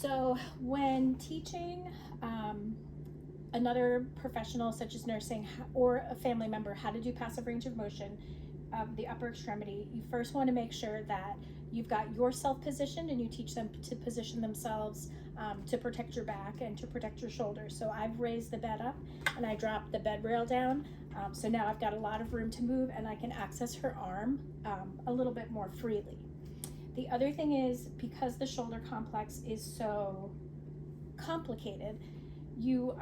So when teaching another professional such as nursing or a family member how to do passive range of motion of the upper extremity, you first want to make sure that you've got yourself positioned and you teach them to position themselves to protect your back and to protect your shoulders. So I've raised the bed up and I dropped the bed rail down. So now I've got a lot of room to move and I can access her arm a little bit more freely. The other thing is, because the shoulder complex is so complicated, you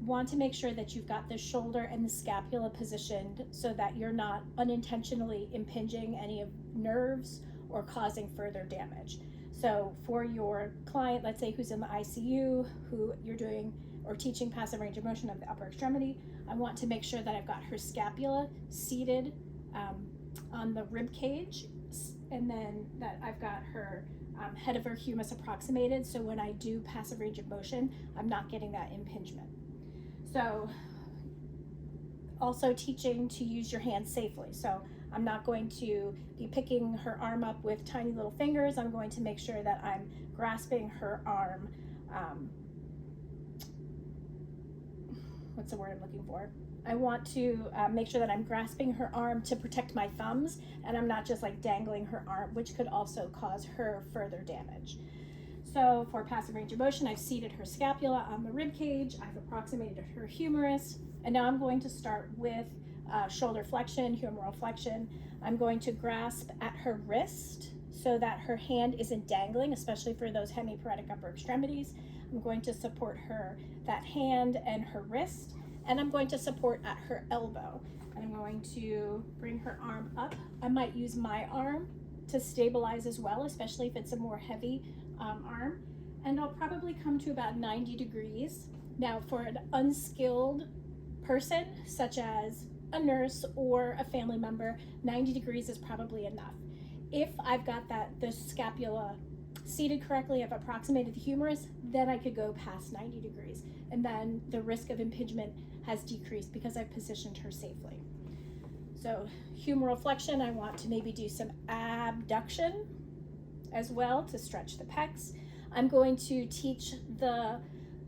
want to make sure that you've got the shoulder and the scapula positioned so that you're not unintentionally impinging any of nerves or causing further damage. So for your client, let's say who's in the ICU, who you're doing or teaching passive range of motion of the upper extremity, I want to make sure that I've got her scapula seated on the rib cage, and then that I've got her head of her humerus approximated, so when I do passive range of motion, I'm not getting that impingement. So also teaching to use your hands safely. So I'm not going to be picking her arm up with tiny little fingers. I'm going to make sure that I'm grasping her arm, what's the word I'm looking for? I want to make sure that I'm grasping her arm to protect my thumbs, and I'm not just like dangling her arm, which could also cause her further damage. So for passive range of motion, I've seated her scapula on the rib cage, I've approximated her humerus, and now I'm going to start with shoulder flexion, humeral flexion. I'm going to grasp at her wrist so that her hand isn't dangling, especially for those hemiparetic upper extremities. I'm going to support that hand and her wrist, and I'm going to support at her elbow. And I'm going to bring her arm up. I might use my arm to stabilize as well, especially if it's a more heavy arm. And I'll probably come to about 90 degrees. Now for an unskilled person, such as a nurse or a family member, 90 degrees is probably enough. If I've got the scapula seated correctly, I've approximated the humerus, then I could go past 90 degrees. And then the risk of impingement has decreased because I've positioned her safely. So humeral flexion, I want to maybe do some abduction as well to stretch the pecs. I'm going to teach the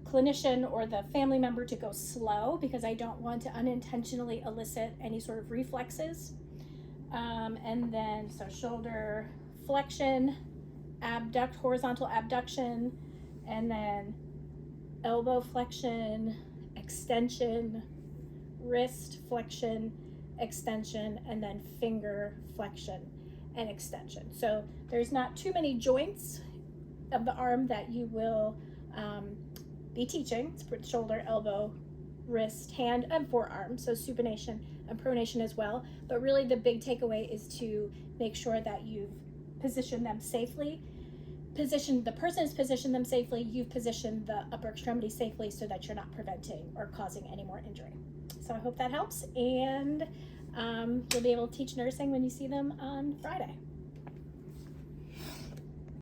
clinician or the family member to go slow because I don't want to unintentionally elicit any sort of reflexes. And then, so shoulder flexion, horizontal abduction, and then elbow flexion, extension, wrist flexion, extension, and then finger flexion and extension. So there's not too many joints of the arm that you will be teaching. It's for shoulder, elbow, wrist, hand, and forearm. So supination and pronation as well. But really the big takeaway is to make sure that you've positioned them safely. The person has positioned them safely, you've positioned the upper extremity safely so that you're not preventing or causing any more injury. So I hope that helps, and you'll be able to teach nursing when you see them on Friday.